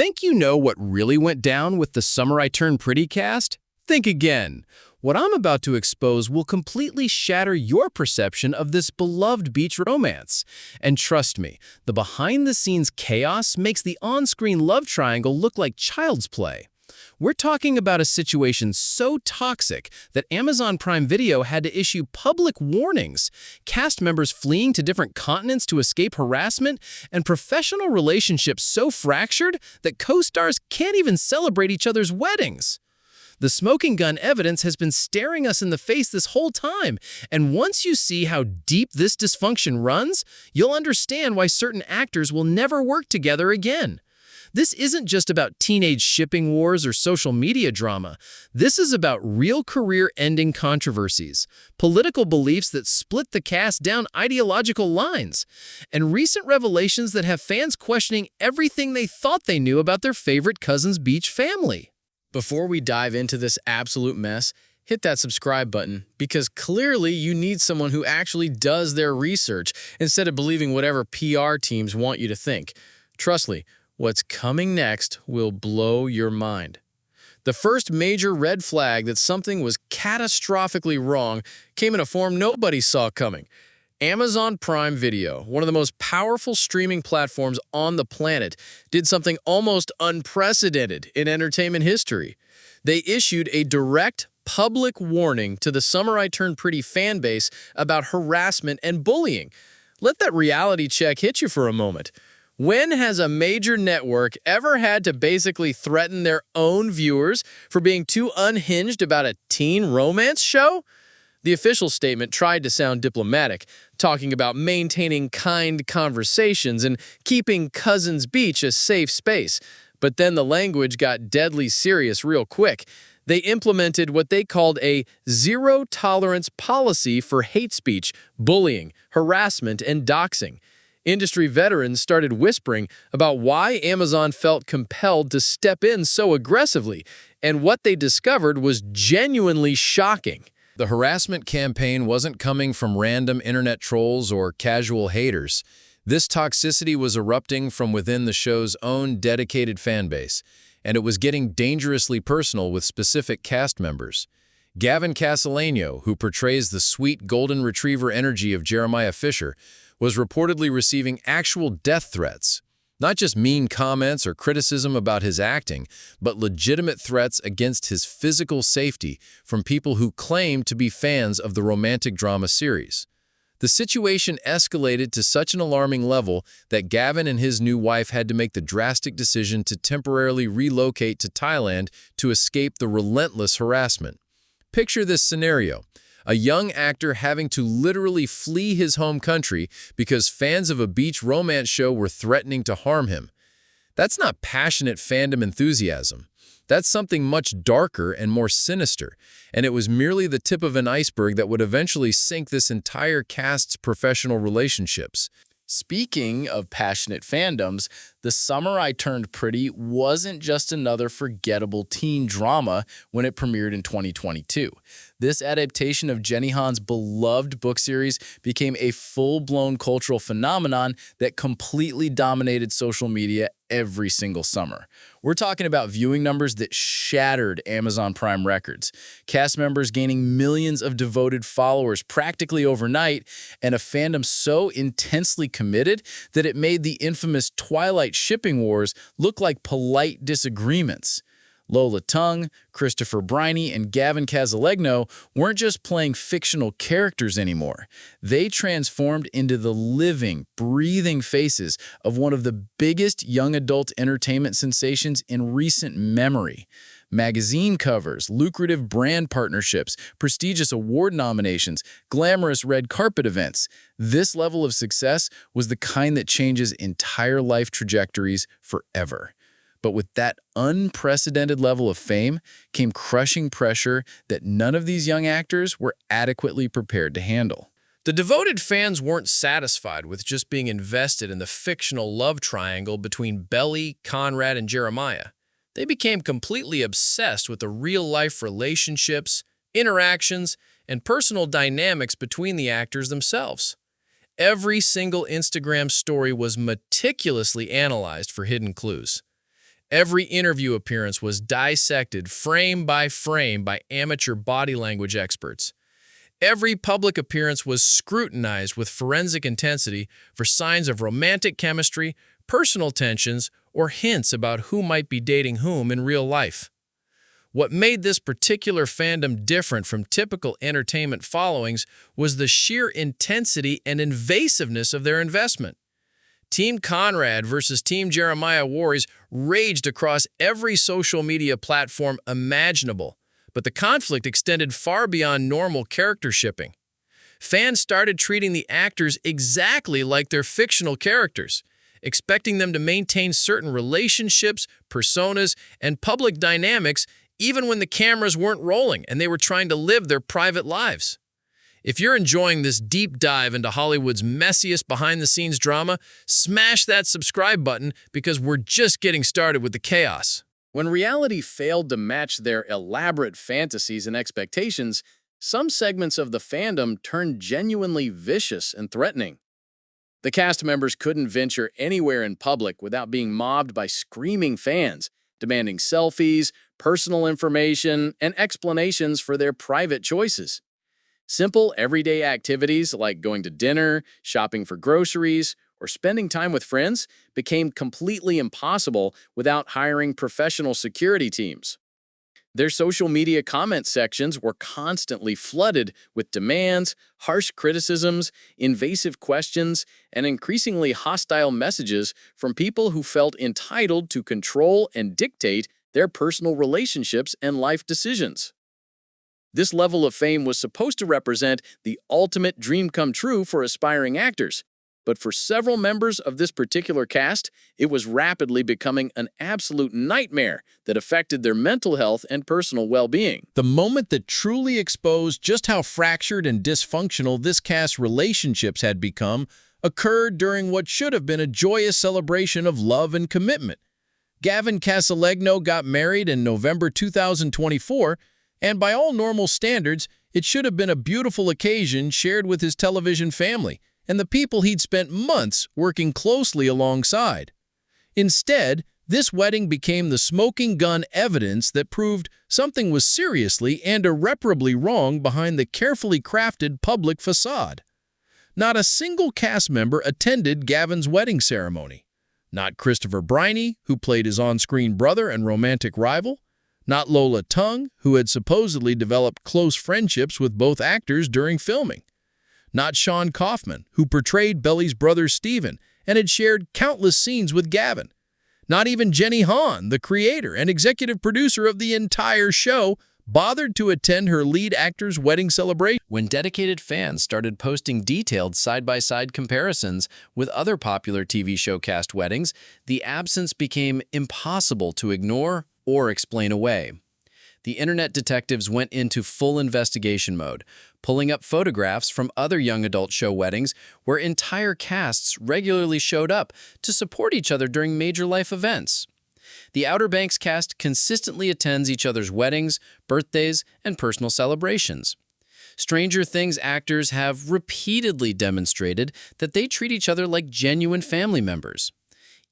Think you know what really went down with the Summer I Turned Pretty cast? Think again. What I'm about to expose will completely shatter your perception of this beloved beach romance. And trust me, the behind-the-scenes chaos makes the on-screen love triangle look like child's play. We're talking about a situation so toxic that Amazon Prime Video had to issue public warnings, cast members fleeing to different continents to escape harassment, and professional relationships so fractured that co-stars can't even celebrate each other's weddings. The smoking gun evidence has been staring us in the face this whole time, and once you see how deep this dysfunction runs, you'll understand why certain actors will never work together again. This isn't just about teenage shipping wars or social media drama. This is about real career-ending controversies, political beliefs that split the cast down ideological lines, and recent revelations that have fans questioning everything they thought they knew about their favorite cousin's beach family. Before we dive into this absolute mess, hit that subscribe button because clearly you need someone who actually does their research instead of believing whatever PR teams want you to think. Trust me, what's coming next will blow your mind. The first major red flag that something was catastrophically wrong came in a form nobody saw coming. Amazon Prime Video, one of the most powerful streaming platforms on the planet, did something almost unprecedented in entertainment history. They issued a direct public warning to the Summer I Turned Pretty fan base about harassment and bullying. Let that reality check hit you for a moment. When has a major network ever had to basically threaten their own viewers for being too unhinged about a teen romance show? The official statement tried to sound diplomatic, talking about maintaining kind conversations and keeping Cousins Beach a safe space. But then the language got deadly serious real quick. They implemented what they called a zero-tolerance policy for hate speech, bullying, harassment, and doxing. Industry veterans started whispering about why Amazon felt compelled to step in so aggressively, and what they discovered was genuinely shocking. The harassment campaign wasn't coming from random internet trolls or casual haters. This toxicity was erupting from within the show's own dedicated fan base, and it was getting dangerously personal with specific cast members. Gavin Casalegno, who portrays the sweet golden retriever energy of Jeremiah Fisher, was reportedly receiving actual death threats. Not just mean comments or criticism about his acting, but legitimate threats against his physical safety from people who claimed to be fans of the romantic drama series. The situation escalated to such an alarming level that Gavin and his new wife had to make the drastic decision to temporarily relocate to Thailand to escape the relentless harassment. Picture this scenario. A young actor having to literally flee his home country because fans of a beach romance show were threatening to harm him. That's not passionate fandom enthusiasm. That's something much darker and more sinister, and it was merely the tip of an iceberg that would eventually sink this entire cast's professional relationships. Speaking of passionate fandoms, The Summer I Turned Pretty wasn't just another forgettable teen drama when it premiered in 2022. This adaptation of Jenny Han's beloved book series became a full-blown cultural phenomenon that completely dominated social media every single summer. We're talking about viewing numbers that shattered Amazon Prime records, cast members gaining millions of devoted followers practically overnight, and a fandom so intensely committed that it made the infamous Twilight shipping wars look like polite disagreements. Lola Tung, Christopher Briney, and Gavin Casalegno weren't just playing fictional characters anymore. They transformed into the living, breathing faces of one of the biggest young adult entertainment sensations in recent memory. Magazine covers, lucrative brand partnerships, prestigious award nominations, glamorous red carpet events. This level of success was the kind that changes entire life trajectories forever. But with that unprecedented level of fame came crushing pressure that none of these young actors were adequately prepared to handle. The devoted fans weren't satisfied with just being invested in the fictional love triangle between Belly, Conrad, and Jeremiah. They became completely obsessed with the real-life relationships, interactions, and personal dynamics between the actors themselves. Every single Instagram story was meticulously analyzed for hidden clues. Every interview appearance was dissected frame by frame by amateur body language experts. Every public appearance was scrutinized with forensic intensity for signs of romantic chemistry, personal tensions, or hints about who might be dating whom in real life. What made this particular fandom different from typical entertainment followings was the sheer intensity and invasiveness of their investment. Team Conrad versus Team Jeremiah wars raged across every social media platform imaginable, but the conflict extended far beyond normal character shipping. Fans started treating the actors exactly like their fictional characters, expecting them to maintain certain relationships, personas, and public dynamics even when the cameras weren't rolling and they were trying to live their private lives. If you're enjoying this deep dive into Hollywood's messiest behind-the-scenes drama, smash that subscribe button because we're just getting started with the chaos. When reality failed to match their elaborate fantasies and expectations, some segments of the fandom turned genuinely vicious and threatening. The cast members couldn't venture anywhere in public without being mobbed by screaming fans, demanding selfies, personal information, and explanations for their private choices. Simple, everyday activities like going to dinner, shopping for groceries, or spending time with friends became completely impossible without hiring professional security teams. Their social media comment sections were constantly flooded with demands, harsh criticisms, invasive questions, and increasingly hostile messages from people who felt entitled to control and dictate their personal relationships and life decisions. This level of fame was supposed to represent the ultimate dream come true for aspiring actors, but for several members of this particular cast, it was rapidly becoming an absolute nightmare that affected their mental health and personal well-being. The moment that truly exposed just how fractured and dysfunctional this cast's relationships had become occurred during what should have been a joyous celebration of love and commitment. Gavin Casalegno got married in November 2024, and by all normal standards, it should have been a beautiful occasion shared with his television family and the people he'd spent months working closely alongside. Instead, this wedding became the smoking gun evidence that proved something was seriously and irreparably wrong behind the carefully crafted public facade. Not a single cast member attended Gavin's wedding ceremony. Not Christopher Briney, who played his on-screen brother and romantic rival. Not Lola Tung, who had supposedly developed close friendships with both actors during filming. Not Sean Kaufman, who portrayed Belly's brother Steven and had shared countless scenes with Gavin. Not even Jenny Han, the creator and executive producer of the entire show, bothered to attend her lead actor's wedding celebration. When dedicated fans started posting detailed side-by-side comparisons with other popular TV show cast weddings, the absence became impossible to ignore or explain away. The internet detectives went into full investigation mode, pulling up photographs from other young adult show weddings where entire casts regularly showed up to support each other during major life events. The Outer Banks cast consistently attends each other's weddings, birthdays, and personal celebrations. Stranger Things actors have repeatedly demonstrated that they treat each other like genuine family members.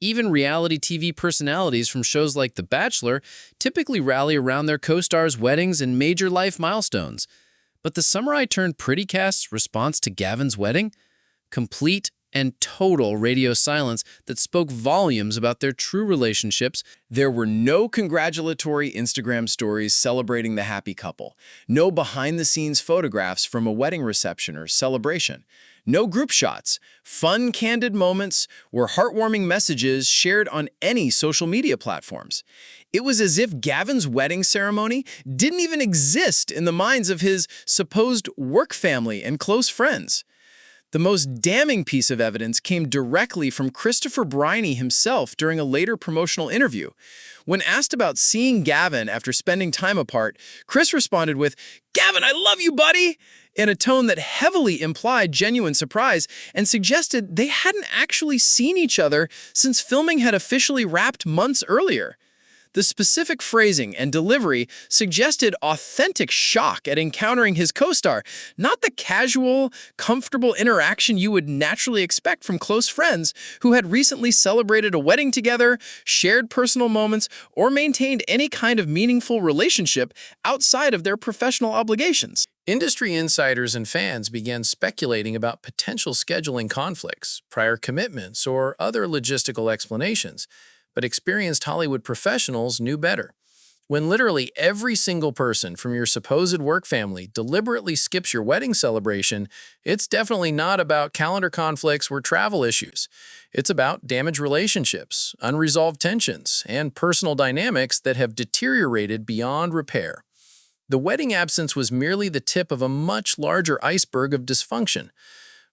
Even reality TV personalities from shows like The Bachelor typically rally around their co-stars' weddings and major life milestones. But the Summer I Turned Pretty cast's response to Gavin's wedding? Complete and total radio silence that spoke volumes about their true relationships. There were no congratulatory Instagram stories celebrating the happy couple, no behind-the-scenes photographs from a wedding reception or celebration, no group shots, fun, candid moments, or heartwarming messages shared on any social media platforms. It was as if Gavin's wedding ceremony didn't even exist in the minds of his supposed work family and close friends. The most damning piece of evidence came directly from Christopher Briney himself during a later promotional interview. When asked about seeing Gavin after spending time apart, Chris responded with, "Gavin, I love you, buddy!" in a tone that heavily implied genuine surprise and suggested they hadn't actually seen each other since filming had officially wrapped months earlier. The specific phrasing and delivery suggested authentic shock at encountering his co-star, not the casual, comfortable interaction you would naturally expect from close friends who had recently celebrated a wedding together, shared personal moments, or maintained any kind of meaningful relationship outside of their professional obligations. Industry insiders and fans began speculating about potential scheduling conflicts, prior commitments, or other logistical explanations, but experienced Hollywood professionals knew better. When literally every single person from your supposed work family deliberately skips your wedding celebration, it's definitely not about calendar conflicts or travel issues. It's about damaged relationships, unresolved tensions, and personal dynamics that have deteriorated beyond repair. The wedding absence was merely the tip of a much larger iceberg of dysfunction.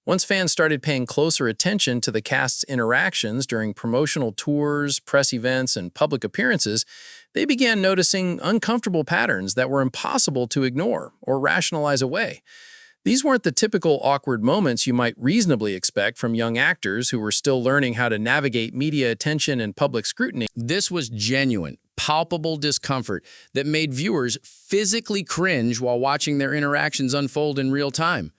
Once fans started paying closer attention to the cast's interactions during promotional tours, press events, and public appearances, they began noticing uncomfortable patterns that were impossible to ignore or rationalize away. These weren't the typical awkward moments you might reasonably expect from young actors who were still learning how to navigate media attention and public scrutiny. This was genuine, palpable discomfort that made viewers physically cringe while watching their interactions unfold in real time.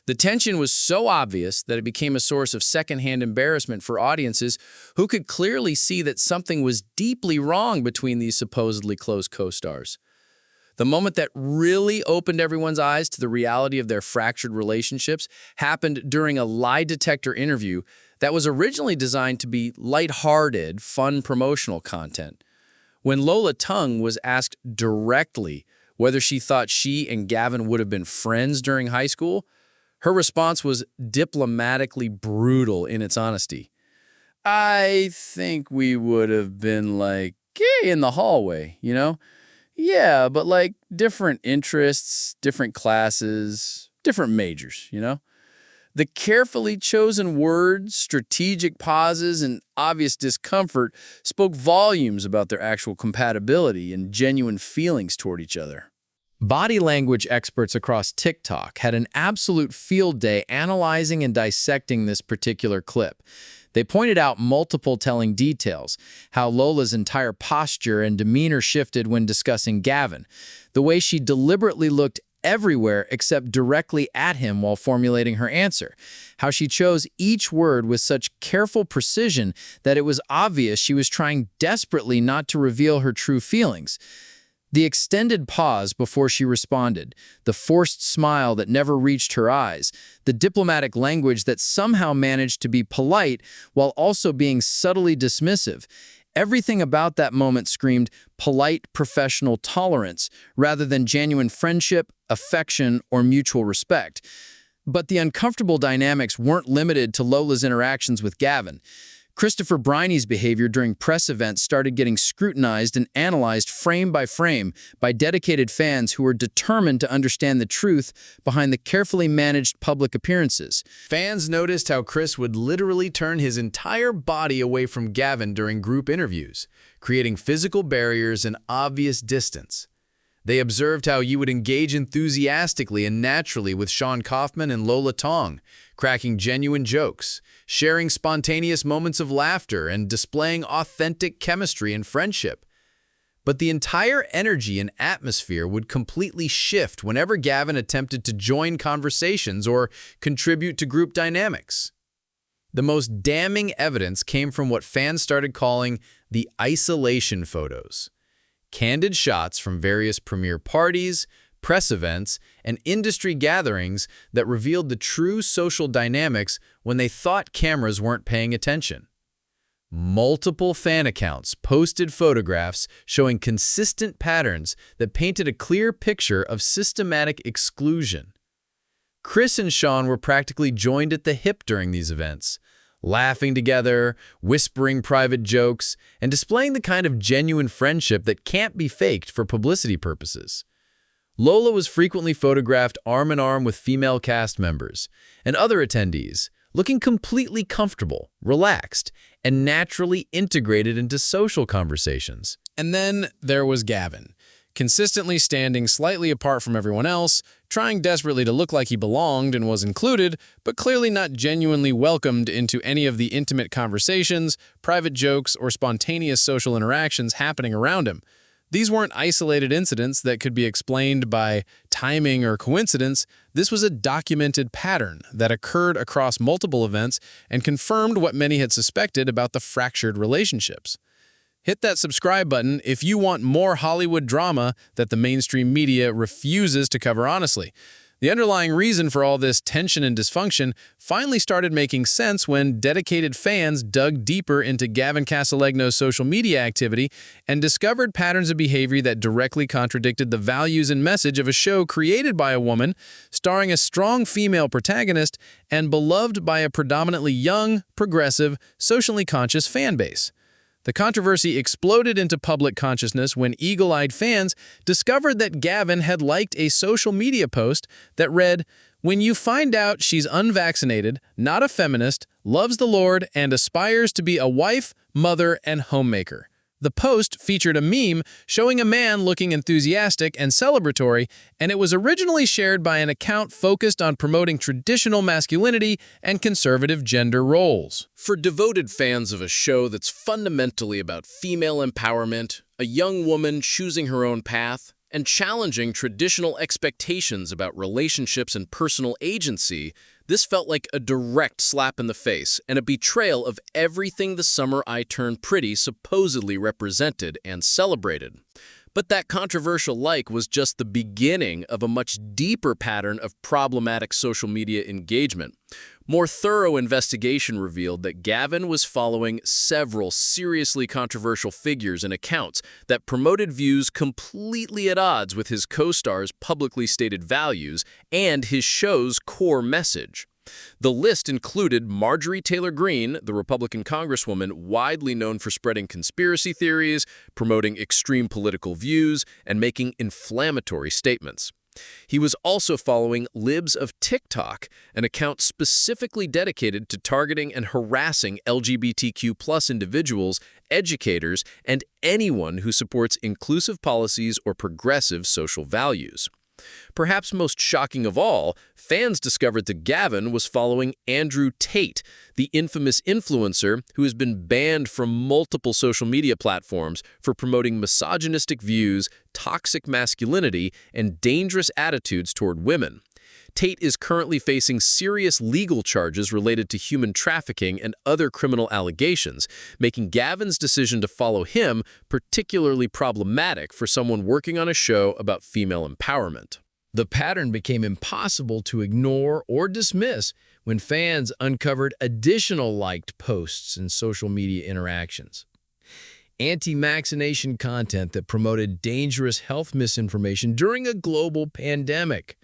The tension was so obvious that it became a source of secondhand embarrassment for audiences who could clearly see that something was deeply wrong between these supposedly close co-stars. The moment that really opened everyone's eyes to the reality of their fractured relationships happened during a lie detector interview that was originally designed to be lighthearted, fun promotional content. When Lola Tung was asked directly whether she thought she and Gavin would have been friends during high school, her response was diplomatically brutal in its honesty. "I think we would have been like gay in the hallway, you know? Yeah, but like different interests, different classes, different majors, you know?" The carefully chosen words, strategic pauses, and obvious discomfort spoke volumes about their actual compatibility and genuine feelings toward each other. Body language experts across TikTok had an absolute field day analyzing and dissecting this particular clip. They pointed out multiple telling details, how Lola's entire posture and demeanor shifted when discussing Gavin, the way she deliberately looked everywhere except directly at him while formulating her answer, how she chose each word with such careful precision that it was obvious she was trying desperately not to reveal her true feelings. The extended pause before she responded, the forced smile that never reached her eyes, the diplomatic language that somehow managed to be polite while also being subtly dismissive. Everything about that moment screamed polite professional tolerance rather than genuine friendship, affection, or mutual respect. But the uncomfortable dynamics weren't limited to Lola's interactions with Gavin. Christopher Briney's behavior during press events started getting scrutinized and analyzed frame by dedicated fans who were determined to understand the truth behind the carefully managed public appearances. Fans noticed how Chris would literally turn his entire body away from Gavin during group interviews, creating physical barriers and obvious distance. They observed how he would engage enthusiastically and naturally with Kaufman and Lola Tung, cracking genuine jokes, sharing spontaneous moments of laughter, and displaying authentic chemistry and friendship. But the entire energy and atmosphere would completely shift whenever Gavin attempted to join conversations or contribute to group dynamics. The most damning evidence came from what fans started calling the isolation photos. Candid shots from various premiere parties, press events, and industry gatherings that revealed the true social dynamics when they thought cameras weren't paying attention. Multiple fan accounts posted photographs showing consistent patterns that painted a clear picture of systematic exclusion. Chris and Sean were practically joined at the hip during these events, laughing together, whispering private jokes, and displaying the kind of genuine friendship that can't be faked for publicity purposes. Lola was frequently photographed arm in arm with female cast members and other attendees, looking completely comfortable, relaxed, and naturally integrated into social conversations. And then there was Gavin, consistently standing slightly apart from everyone else, trying desperately to look like he belonged and was included, but clearly not genuinely welcomed into any of the intimate conversations, private jokes, or spontaneous social interactions happening around him. These weren't isolated incidents that could be explained by timing or coincidence. This was a documented pattern that occurred across multiple events and confirmed what many had suspected about the fractured relationships. Hit that subscribe button if you want more Hollywood drama that the mainstream media refuses to cover honestly. The underlying reason for all this tension and dysfunction finally started making sense when dedicated fans dug deeper into Gavin Casalegno's social media activity and discovered patterns of behavior that directly contradicted the values and message of a show created by a woman, starring a strong female protagonist, and beloved by a predominantly young, progressive, socially conscious fan base. The controversy exploded into public consciousness when eagle-eyed fans discovered that Gavin had liked a social media post that read, "When you find out she's unvaccinated, not a feminist, loves the Lord, and aspires to be a wife, mother, and homemaker." The post featured a meme showing a man looking enthusiastic and celebratory, and it was originally shared by an account focused on promoting traditional masculinity and conservative gender roles. For devoted fans of a show that's fundamentally about female empowerment, a young woman choosing her own path, and challenging traditional expectations about relationships and personal agency, this felt like a direct slap in the face and a betrayal of everything the summer I Turned Pretty supposedly represented and celebrated. But that controversial like was just the beginning of a much deeper pattern of problematic social media engagement. More thorough investigation revealed that Gavin was following several seriously controversial figures and accounts that promoted views completely at odds with his co-stars' publicly stated values and his show's core message. The list included Marjorie Taylor Greene, the Republican congresswoman widely known for spreading conspiracy theories, promoting extreme political views, and making inflammatory statements. He was also following Libs of TikTok, an account specifically dedicated to targeting and harassing LGBTQ+ individuals, educators, and anyone who supports inclusive policies or progressive social values. Perhaps most shocking of all, fans discovered that Gavin was following Andrew Tate, the infamous influencer who has been banned from multiple social media platforms for promoting misogynistic views, toxic masculinity, and dangerous attitudes toward women. Tate is currently facing serious legal charges related to human trafficking and other criminal allegations, making Gavin's decision to follow him particularly problematic for someone working on a show about female empowerment. The pattern became impossible to ignore or dismiss when fans uncovered additional liked posts and social media interactions. Anti-vaccination content that promoted dangerous health misinformation during a global pandemic.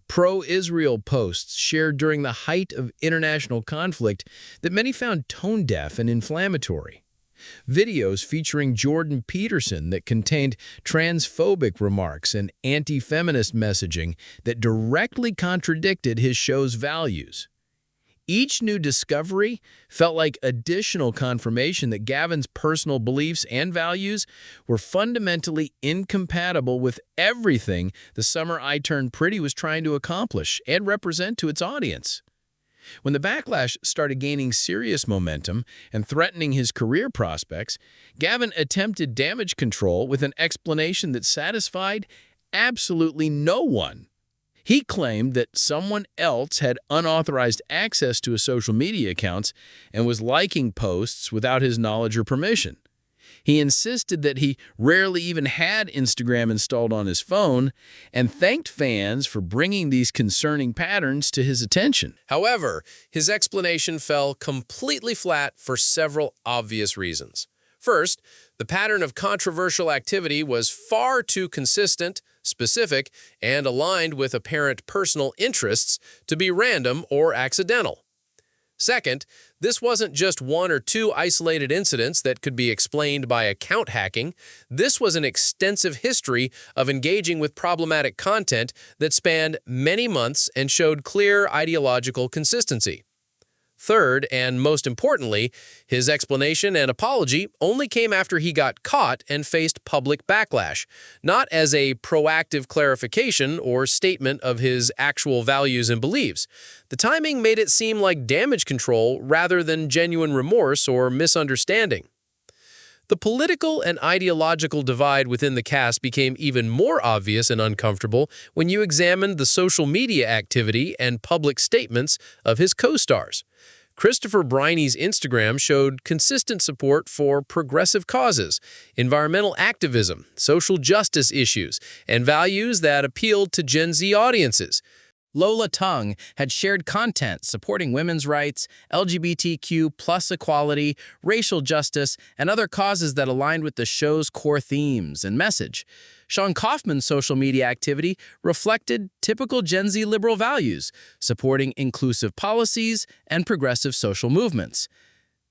Pro-Israel posts shared during the height of international conflict that many found tone-deaf and inflammatory. Videos featuring Jordan Peterson that contained transphobic remarks and anti-feminist messaging that directly contradicted his show's values. Each new discovery felt like additional confirmation that Gavin's personal beliefs and values were fundamentally incompatible with everything the Summer I Turned Pretty was trying to accomplish and represent to its audience. When the backlash started gaining serious momentum and threatening his career prospects, Gavin attempted damage control with an explanation that satisfied absolutely no one. He claimed that someone else had unauthorized access to his social media accounts and was liking posts without his knowledge or permission. He insisted that he rarely even had Instagram installed on his phone and thanked fans for bringing these concerning patterns to his attention. However, his explanation fell completely flat for several obvious reasons. First, the pattern of controversial activity was far too consistent, specific, and aligned with apparent personal interests to be random or accidental. Second, this wasn't just one or two isolated incidents that could be explained by account hacking. This was an extensive history of engaging with problematic content that spanned many months and showed clear ideological consistency. Third, and most importantly, his explanation and apology only came after he got caught and faced public backlash, not as a proactive clarification or statement of his actual values and beliefs. The timing made it seem like damage control rather than genuine remorse or misunderstanding. The political and ideological divide within the cast became even more obvious and uncomfortable when you examined the social media activity and public statements of his co-stars. Christopher Briney's Instagram showed consistent support for progressive causes, environmental activism, social justice issues, and values that appealed to Gen Z audiences. Lola Tung had shared content supporting women's rights, LGBTQ+ equality, racial justice, and other causes that aligned with the show's core themes and message. Kaufman's social media activity reflected typical Gen Z liberal values, supporting inclusive policies and progressive social movements.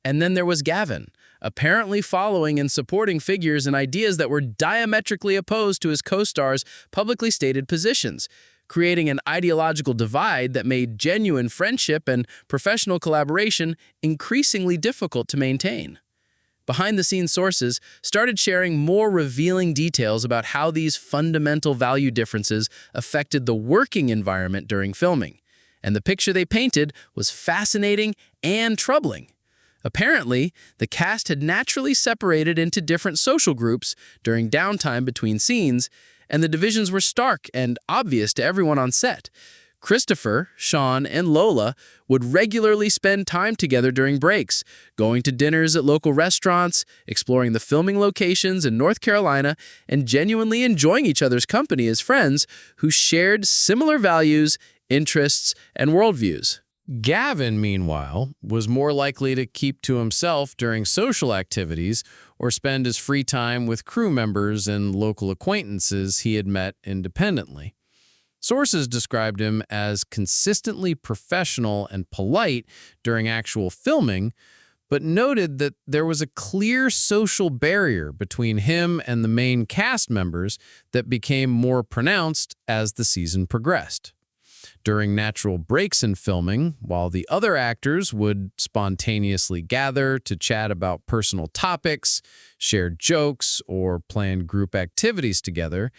And then there was Gavin, apparently following and supporting figures and ideas that were diametrically opposed to his co-stars' publicly stated positions, creating an ideological divide that made genuine friendship and professional collaboration increasingly difficult to maintain. Behind-the-scenes sources started sharing more revealing details about how these fundamental value differences affected the working environment during filming, and the picture they painted was fascinating and troubling. Apparently, the cast had naturally separated into different social groups during downtime between scenes, and the divisions were stark and obvious to everyone on set. Christopher, Sean, and Lola would regularly spend time together during breaks, going to dinners at local restaurants, exploring the filming locations in North Carolina, and genuinely enjoying each other's company as friends who shared similar values, interests, and worldviews. Gavin, meanwhile, was more likely to keep to himself during social activities or spend his free time with crew members and local acquaintances he had met independently. Sources described him as consistently professional and polite during actual filming, but noted that there was a clear social barrier between him and the main cast members that became more pronounced as the season progressed. During natural breaks in filming, while the other actors would spontaneously gather to chat about personal topics, share jokes, or plan group activities together,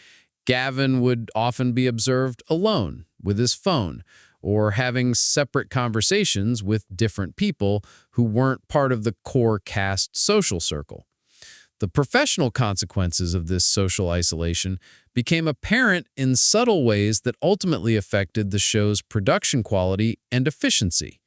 Gavin would often be observed alone with his phone or having separate conversations with different people who weren't part of the core cast social circle. The professional consequences of this social isolation became apparent in subtle ways that ultimately affected the show's production quality and efficiency.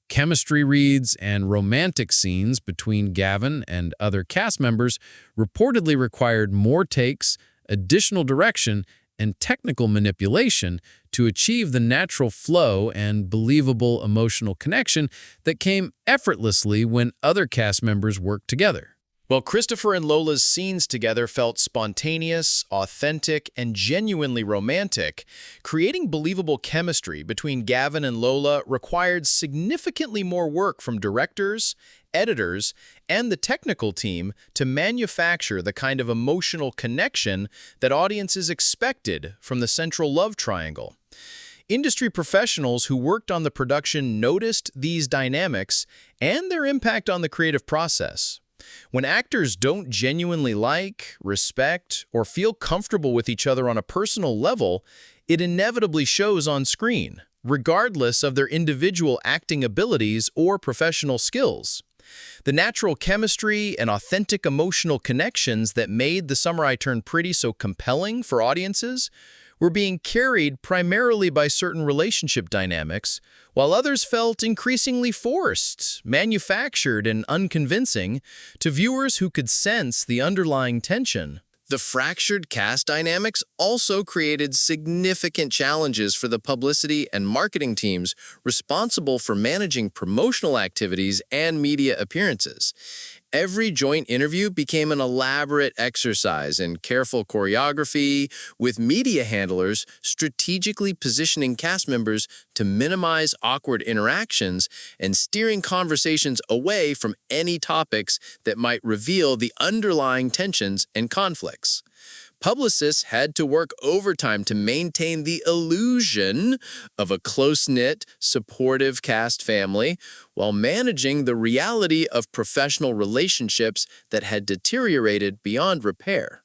Chemistry reads and romantic scenes between Gavin and other cast members reportedly required more takes, additional direction, and technical manipulation to achieve the natural flow and believable emotional connection that came effortlessly when other cast members worked together. Well, Christopher and Lola's scenes together felt spontaneous, authentic, and genuinely romantic. Creating believable chemistry between Gavin and Lola required significantly more work from directors, editors, and the technical team to manufacture the kind of emotional connection that audiences expected from the central love triangle. Industry professionals who worked on the production noticed these dynamics and their impact on the creative process. When actors don't genuinely like, respect, or feel comfortable with each other on a personal level, it inevitably shows on screen, regardless of their individual acting abilities or professional skills. The natural chemistry and authentic emotional connections that made The Summer I Turned Pretty so compelling for audiences were being carried primarily by certain relationship dynamics, while others felt increasingly forced, manufactured, and unconvincing to viewers who could sense the underlying tension. The fractured cast dynamics also created significant challenges for the publicity and marketing teams responsible for managing promotional activities and media appearances. Every joint interview became an elaborate exercise in careful choreography, with media handlers strategically positioning cast members to minimize awkward interactions and steering conversations away from any topics that might reveal the underlying tensions and conflicts. Publicists had to work overtime to maintain the illusion of a close-knit, supportive cast family while managing the reality of professional relationships that had deteriorated beyond repair.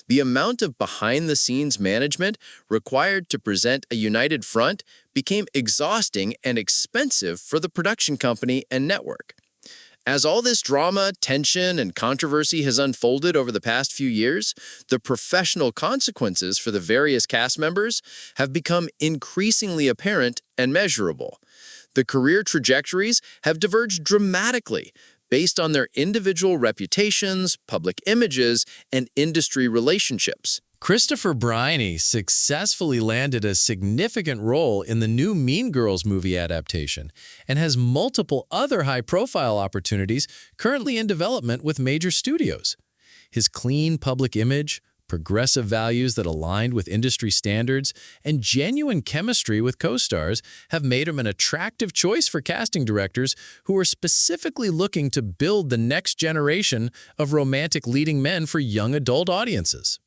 The amount of behind-the-scenes management required to present a united front became exhausting and expensive for the production company and network. As all this drama, tension, and controversy has unfolded over the past few years, the professional consequences for the various cast members have become increasingly apparent and measurable. The career trajectories have diverged dramatically based on their individual reputations, public images, and industry relationships. Christopher Briney successfully landed a significant role in the new Mean Girls movie adaptation and has multiple other high-profile opportunities currently in development with major studios. His clean public image, progressive values that aligned with industry standards, and genuine chemistry with co-stars have made him an attractive choice for casting directors who are specifically looking to build the next generation of romantic leading men for young adult audiences.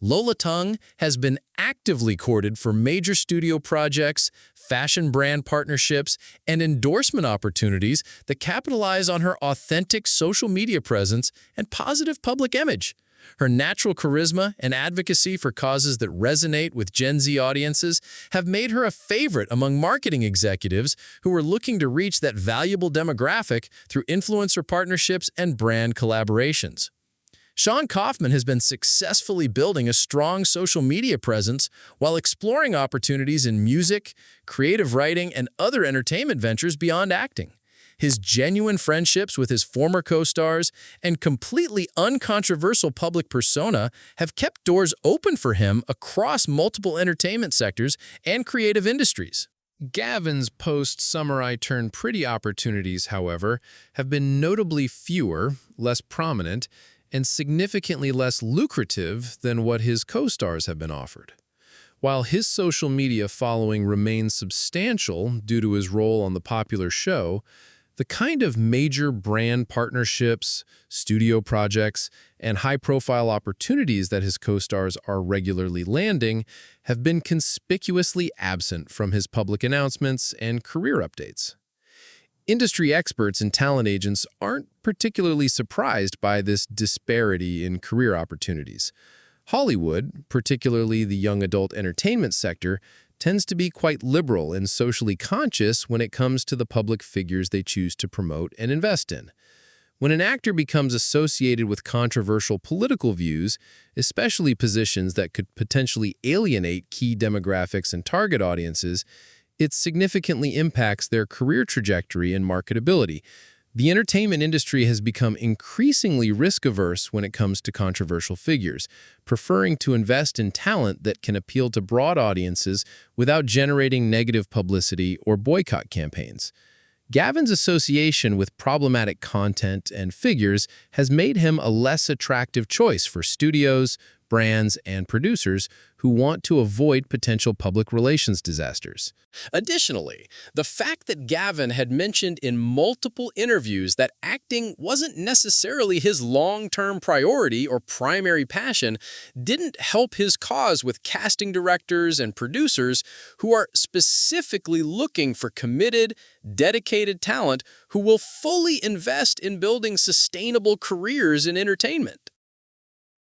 Lola Tung has been actively courted for major studio projects, fashion brand partnerships, and endorsement opportunities that capitalize on her authentic social media presence and positive public image. Her natural charisma and advocacy for causes that resonate with Gen Z audiences have made her a favorite among marketing executives who are looking to reach that valuable demographic through influencer partnerships and brand collaborations. Kaufman has been successfully building a strong social media presence while exploring opportunities in music, creative writing, and other entertainment ventures beyond acting. His genuine friendships with his former co-stars and completely uncontroversial public persona have kept doors open for him across multiple entertainment sectors and creative industries. Gavin's post-Summer I Turn Pretty opportunities, however, have been notably fewer, less prominent, and significantly less lucrative than what his co-stars have been offered. While his social media following remains substantial due to his role on the popular show, the kind of major brand partnerships, studio projects, and high-profile opportunities that his co-stars are regularly landing have been conspicuously absent from his public announcements and career updates. Industry experts and talent agents aren't particularly surprised by this disparity in career opportunities. Hollywood, particularly the young adult entertainment sector, tends to be quite liberal and socially conscious when it comes to the public figures they choose to promote and invest in. When an actor becomes associated with controversial political views, especially positions that could potentially alienate key demographics and target audiences, it significantly impacts their career trajectory and marketability. The entertainment industry has become increasingly risk-averse when it comes to controversial figures, preferring to invest in talent that can appeal to broad audiences without generating negative publicity or boycott campaigns. Gavin's association with problematic content and figures has made him a less attractive choice for studios, brands, and producers who want to avoid potential public relations disasters. Additionally, the fact that Gavin had mentioned in multiple interviews that acting wasn't necessarily his long-term priority or primary passion didn't help his cause with casting directors and producers who are specifically looking for committed, dedicated talent who will fully invest in building sustainable careers in entertainment.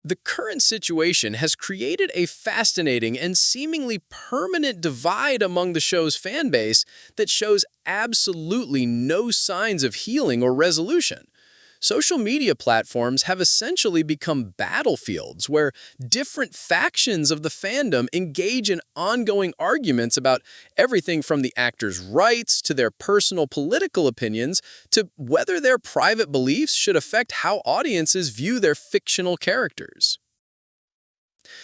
The current situation has created a fascinating and seemingly permanent divide among the show's fan base that shows absolutely no signs of healing or resolution. Social media platforms have essentially become battlefields where different factions of the fandom engage in ongoing arguments about everything from the actors' rights to their personal political opinions to whether their private beliefs should affect how audiences view their fictional characters.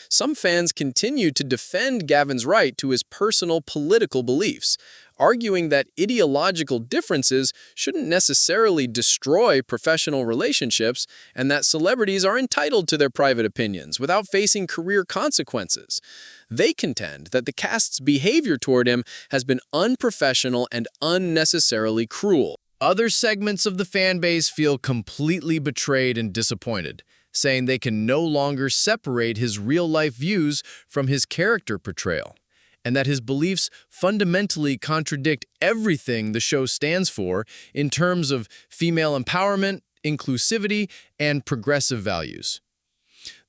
Some fans continue to defend Gavin's right to his personal political beliefs, arguing that ideological differences shouldn't necessarily destroy professional relationships and that celebrities are entitled to their private opinions without facing career consequences. They contend that the cast's behavior toward him has been unprofessional and unnecessarily cruel. Other segments of the fan base feel completely betrayed and disappointed. saying they can no longer separate his real-life views from his character portrayal, and that his beliefs fundamentally contradict everything the show stands for in terms of female empowerment, inclusivity, and progressive values.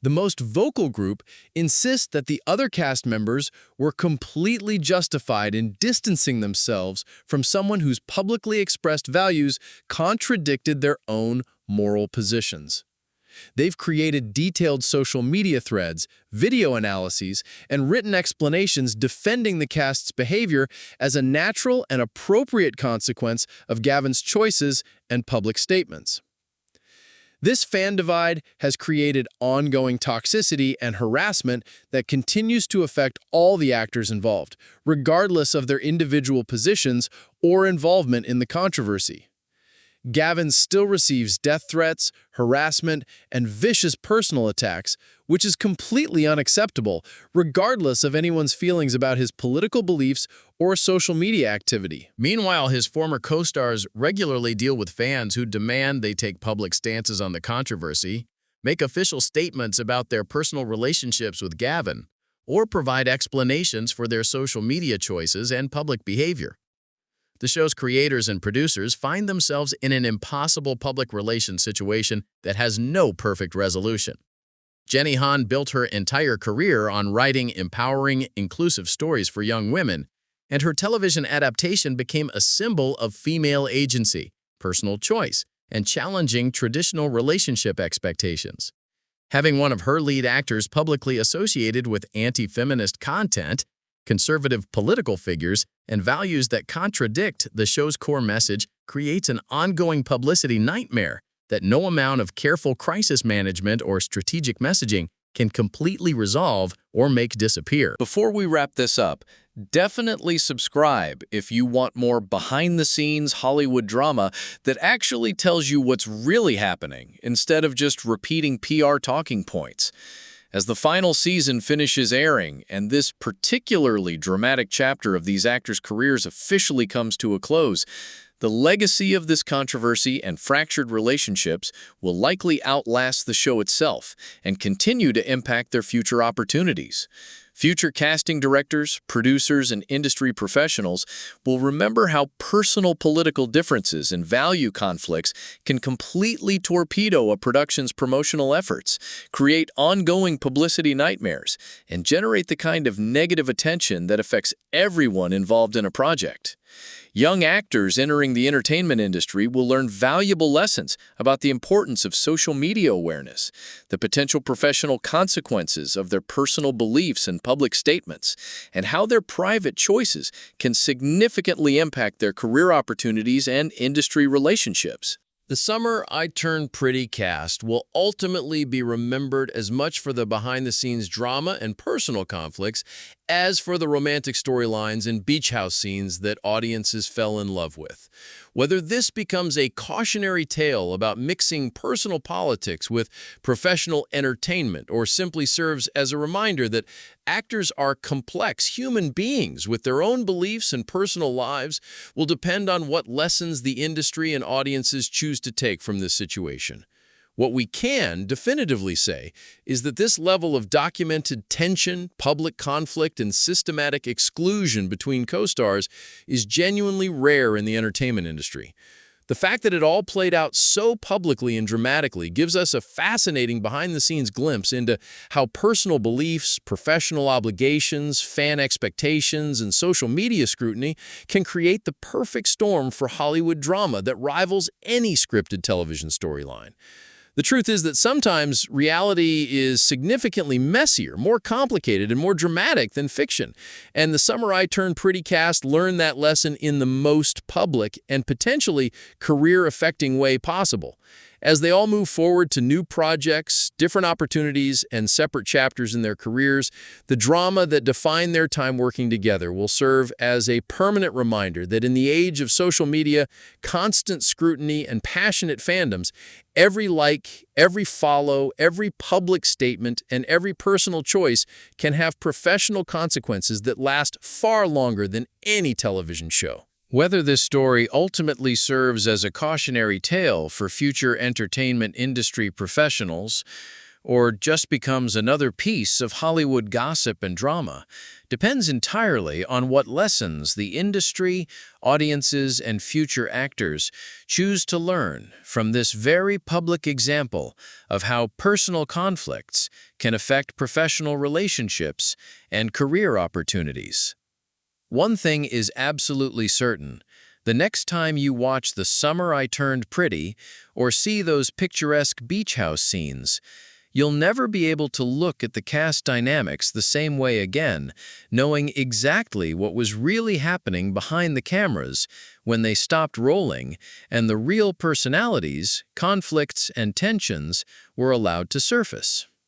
The most vocal group insists that the other cast members were completely justified in distancing themselves from someone whose publicly expressed values contradicted their own moral positions. They've created detailed social media threads, video analyses, and written explanations defending the cast's behavior as a natural and appropriate consequence of Gavin's choices and public statements. This fan divide has created ongoing toxicity and harassment that continues to affect all the actors involved, regardless of their individual positions or involvement in the controversy. Gavin still receives death threats, harassment, and vicious personal attacks, which is completely unacceptable, regardless of anyone's feelings about his political beliefs or social media activity. Meanwhile, his former co-stars regularly deal with fans who demand they take public stances on the controversy, make official statements about their personal relationships with Gavin, or provide explanations for their social media choices and public behavior. The show's creators and producers find themselves in an impossible public relations situation that has no perfect resolution. Jenny Han built her entire career on writing empowering, inclusive stories for young women, and her television adaptation became a symbol of female agency, personal choice, and challenging traditional relationship expectations. Having one of her lead actors publicly associated with anti-feminist content, conservative political figures, and values that contradict the show's core message creates an ongoing publicity nightmare that no amount of careful crisis management or strategic messaging can completely resolve or make disappear. Before we wrap this up, definitely subscribe if you want more behind-the-scenes Hollywood drama that actually tells you what's really happening instead of just repeating PR talking points. As the final season finishes airing and this particularly dramatic chapter of these actors' careers officially comes to a close, the legacy of this controversy and fractured relationships will likely outlast the show itself and continue to impact their future opportunities. Future casting directors, producers, and industry professionals will remember how personal political differences and value conflicts can completely torpedo a production's promotional efforts, create ongoing publicity nightmares, and generate the kind of negative attention that affects everyone involved in a project. Young actors entering the entertainment industry will learn valuable lessons about the importance of social media awareness, the potential professional consequences of their personal beliefs and public statements, and how their private choices can significantly impact their career opportunities and industry relationships. The Summer I Turned Pretty cast will ultimately be remembered as much for the behind-the-scenes drama and personal conflicts as for the romantic storylines and beach house scenes that audiences fell in love with. Whether this becomes a cautionary tale about mixing personal politics with professional entertainment or simply serves as a reminder that actors are complex human beings with their own beliefs and personal lives will depend on what lessons the industry and audiences choose to take from this situation. What we can definitively say is that this level of documented tension, public conflict, and systematic exclusion between co-stars is genuinely rare in the entertainment industry. The fact that it all played out so publicly and dramatically gives us a fascinating behind-the-scenes glimpse into how personal beliefs, professional obligations, fan expectations, and social media scrutiny can create the perfect storm for Hollywood drama that rivals any scripted television storyline. The truth is that sometimes reality is significantly messier, more complicated, and more dramatic than fiction. And the Summer I Turned Pretty cast learned that lesson in the most public and potentially career-affecting way possible. As they all move forward to new projects, different opportunities, and separate chapters in their careers, the drama that defined their time working together will serve as a permanent reminder that in the age of social media, constant scrutiny, and passionate fandoms, every like, every follow, every public statement, and every personal choice can have professional consequences that last far longer than any television show. Whether this story ultimately serves as a cautionary tale for future entertainment industry professionals or just becomes another piece of Hollywood gossip and drama depends entirely on what lessons the industry, audiences, and future actors choose to learn from this very public example of how personal conflicts can affect professional relationships and career opportunities. One thing is absolutely certain. The next time you watch The Summer I Turned Pretty or see those picturesque beach house scenes, you'll never be able to look at the cast dynamics the same way again, knowing exactly what was really happening behind the cameras when they stopped rolling and the real personalities, conflicts, and tensions were allowed to surface.